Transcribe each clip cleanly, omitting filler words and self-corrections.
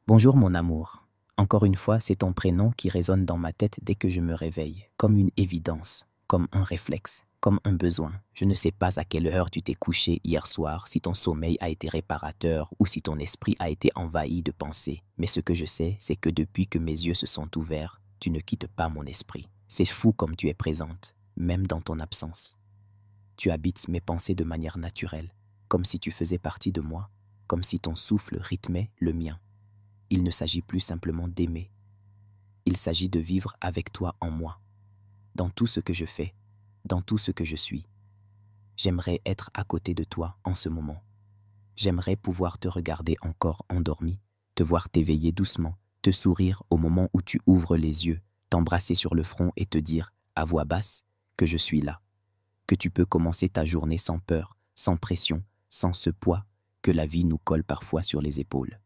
Bonjour mon amour. Encore une fois, c'est ton prénom qui résonne dans ma tête dès que je me réveille, comme une évidence, comme un réflexe, comme un besoin. Je ne sais pas à quelle heure tu t'es couché hier soir, si ton sommeil a été réparateur ou si ton esprit a été envahi de pensées. Mais ce que je sais, c'est que depuis que mes yeux se sont ouverts, tu ne quittes pas mon esprit. C'est fou comme tu es présente, même dans ton absence. Tu habites mes pensées de manière naturelle, comme si tu faisais partie de moi, comme si ton souffle rythmait le mien. Il ne s'agit plus simplement d'aimer. Il s'agit de vivre avec toi en moi, dans tout ce que je fais, dans tout ce que je suis. J'aimerais être à côté de toi en ce moment. J'aimerais pouvoir te regarder encore endormi, te voir t'éveiller doucement, te sourire au moment où tu ouvres les yeux, t'embrasser sur le front et te dire, à voix basse, que je suis là, que tu peux commencer ta journée sans peur, sans pression, sans ce poids que la vie nous colle parfois sur les épaules.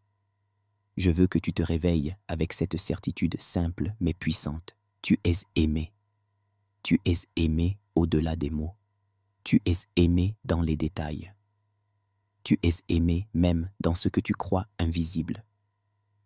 Je veux que tu te réveilles avec cette certitude simple mais puissante. Tu es aimé. Tu es aimé au-delà des mots. Tu es aimé dans les détails. Tu es aimé même dans ce que tu crois invisible.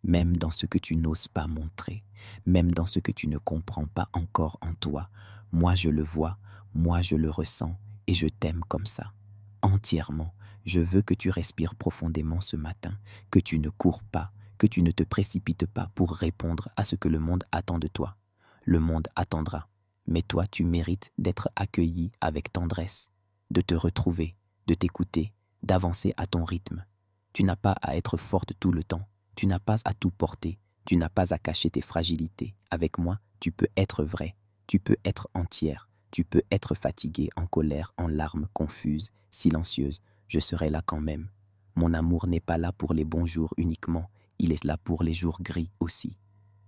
Même dans ce que tu n'oses pas montrer. Même dans ce que tu ne comprends pas encore en toi. Moi je le vois, moi je le ressens et je t'aime comme ça. Entièrement. Je veux que tu respires profondément ce matin, que tu ne cours pas, que tu ne te précipites pas pour répondre à ce que le monde attend de toi. Le monde attendra, mais toi tu mérites d'être accueilli avec tendresse, de te retrouver, de t'écouter, d'avancer à ton rythme. Tu n'as pas à être forte tout le temps, tu n'as pas à tout porter, tu n'as pas à cacher tes fragilités. Avec moi, tu peux être vrai, tu peux être entière, tu peux être fatiguée, en colère, en larmes, confuse, silencieuse. Je serai là quand même. Mon amour n'est pas là pour les bons jours uniquement, il est là pour les jours gris aussi,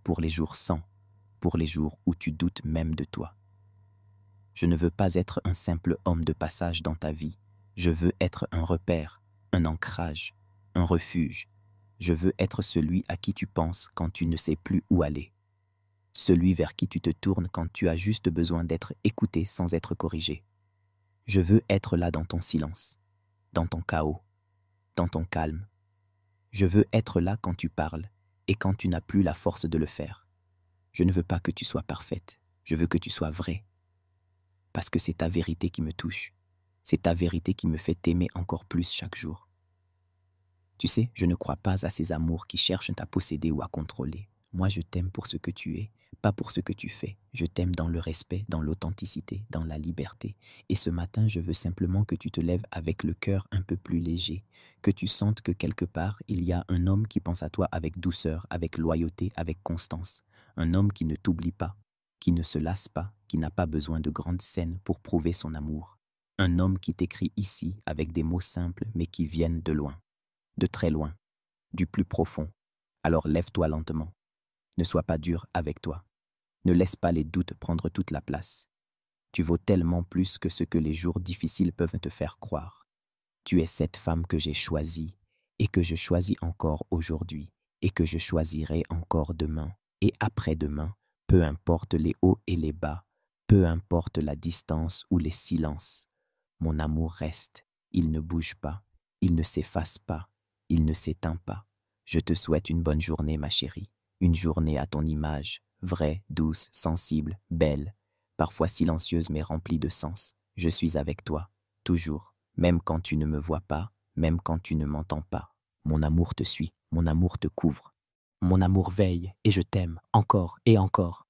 pour les jours sans, pour les jours où tu doutes même de toi. Je ne veux pas être un simple homme de passage dans ta vie, je veux être un repère, un ancrage, un refuge. Je veux être celui à qui tu penses quand tu ne sais plus où aller, celui vers qui tu te tournes quand tu as juste besoin d'être écouté sans être corrigé. Je veux être là dans ton silence, dans ton chaos, dans ton calme. Je veux être là quand tu parles et quand tu n'as plus la force de le faire. Je ne veux pas que tu sois parfaite, je veux que tu sois vraie. Parce que c'est ta vérité qui me touche, c'est ta vérité qui me fait t'aimer encore plus chaque jour. Tu sais, je ne crois pas à ces amours qui cherchent à posséder ou à contrôler. Moi, je t'aime pour ce que tu es, pas pour ce que tu fais. Je t'aime dans le respect, dans l'authenticité, dans la liberté. Et ce matin, je veux simplement que tu te lèves avec le cœur un peu plus léger, que tu sentes que quelque part, il y a un homme qui pense à toi avec douceur, avec loyauté, avec constance. Un homme qui ne t'oublie pas, qui ne se lasse pas, qui n'a pas besoin de grandes scènes pour prouver son amour. Un homme qui t'écrit ici avec des mots simples mais qui viennent de loin, de très loin, du plus profond. Alors lève-toi lentement. Ne sois pas dur avec toi. Ne laisse pas les doutes prendre toute la place. Tu vaux tellement plus que ce que les jours difficiles peuvent te faire croire. Tu es cette femme que j'ai choisie et que je choisis encore aujourd'hui et que je choisirai encore demain et après-demain, peu importe les hauts et les bas, peu importe la distance ou les silences. Mon amour reste, il ne bouge pas, il ne s'efface pas, il ne s'éteint pas. Je te souhaite une bonne journée, ma chérie. Une journée à ton image, vraie, douce, sensible, belle, parfois silencieuse mais remplie de sens. Je suis avec toi, toujours, même quand tu ne me vois pas, même quand tu ne m'entends pas. Mon amour te suit, mon amour te couvre. Mon amour veille et je t'aime encore et encore.